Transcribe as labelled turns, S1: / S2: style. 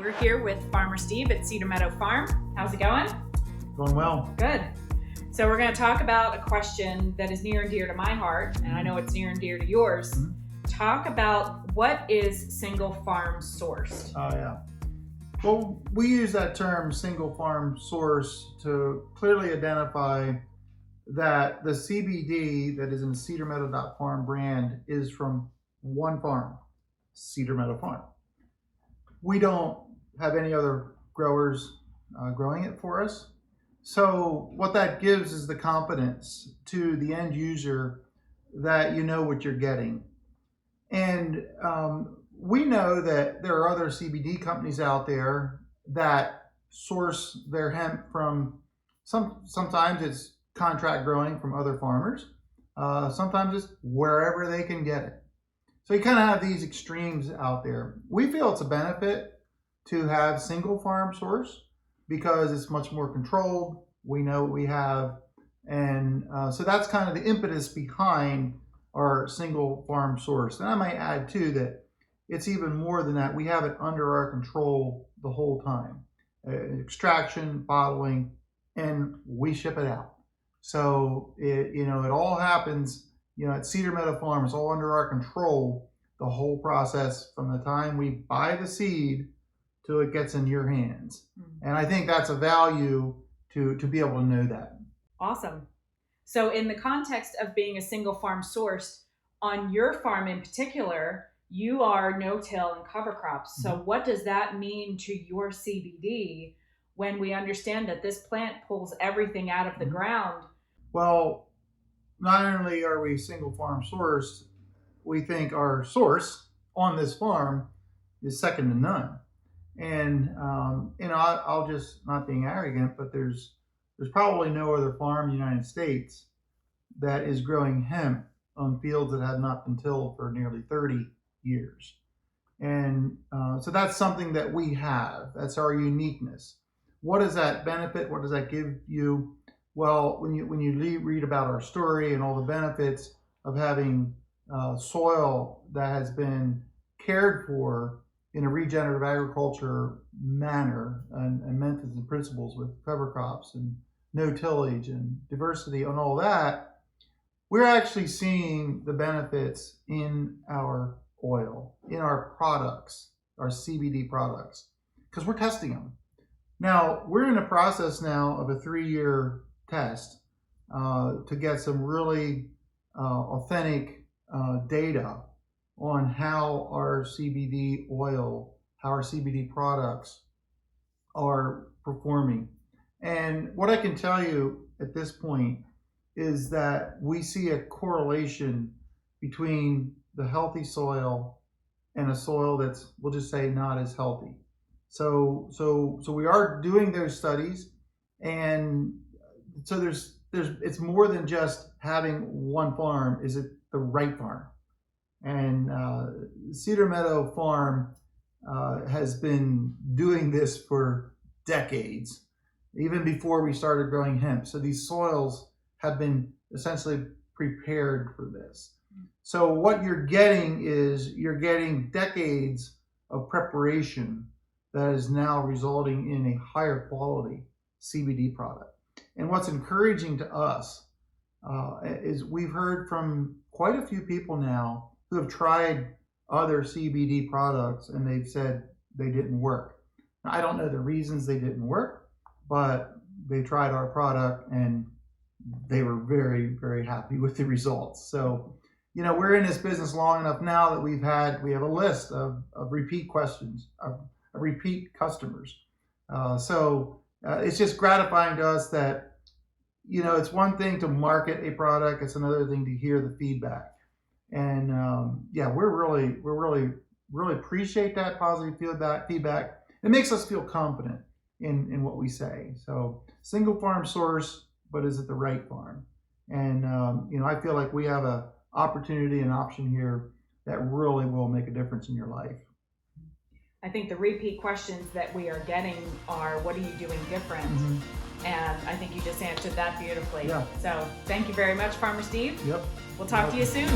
S1: We're here with Farmer Steve at Cedar Meadow Farm. How's it going?
S2: Going well.
S1: Good. So we're going to talk about a question that is near and dear to my heart, and I know it's near and dear to yours. Talk about what is single farm sourced.
S2: Oh, yeah. Well, we use that term single farm source to clearly identify that the CBD that is in Cedar Meadow Farm brand is from one farm, Cedar Meadow Farm. We don't have any other growers growing it for us. So what that gives is the confidence to the end user that you know what you're getting. And we know that there are other CBD companies out there that source their hemp from, sometimes it's contract growing from other farmers. Sometimes it's wherever they can get it. So you kind of have these extremes out there. We feel it's a benefit to have single farm source because it's much more controlled. We know what we have. And so that's kind of the impetus behind our single farm source. And I might add too that it's even more than that. We have it under our control the whole time. Extraction, bottling, and we ship it out. So it all happens, at Cedar Meadow Farm. It's all under our control, the whole process from the time we buy the seed till it gets in your hands. And I think that's a value to be able to know that.
S1: Awesome. So in the context of being a single farm source, on your farm in particular, you are no-till and cover crops. So what does that mean to your CBD when we understand that this plant pulls everything out of the ground?
S2: Well, not only are we single farm sourced, we think our source on this farm is second to none. And I'll just, not being arrogant, but there's probably no other farm in the United States that is growing hemp on fields that have not been tilled for nearly 30 years. And so that's something that we have. That's our uniqueness. What does that benefit? What does that give you? Well, when you read about our story and all the benefits of having soil that has been cared for in a regenerative agriculture manner and methods and principles with cover crops and no tillage and diversity and all that, we're actually seeing the benefits in our oil, in our products, our CBD products, because we're testing them. Now, we're in the process now of a 3-year test to get some really authentic data on how our CBD oil, how our CBD products are performing. And what I can tell you at this point is that we see a correlation between the healthy soil and a soil that's, we'll just say, not as healthy. So we are doing those studies, and so it's more than just having one farm. Is it the right farm? And Cedar Meadow Farm has been doing this for decades, even before we started growing hemp. So these soils have been essentially prepared for this. So what you're getting is decades of preparation that is now resulting in a higher quality CBD product. And what's encouraging to us is we've heard from quite a few people now who have tried other CBD products and they've said they didn't work. Now, I don't know the reasons they didn't work, but they tried our product and they were very, very happy with the results. So, we're in this business long enough now that we have a list of repeat questions, of repeat customers. So it's just gratifying to us that, it's one thing to market a product, it's another thing to hear the feedback. And we really appreciate that positive feedback. It makes us feel confident in what we say. So single farm source, but is it the right farm? And I feel like we have a opportunity and option here that really will make a difference in your life.
S1: I think the repeat questions that we are getting are, what are you doing different? And I think you just answered that beautifully.
S2: Yeah.
S1: So thank you very much, Farmer Steve.
S2: Yep.
S1: We'll talk to you soon.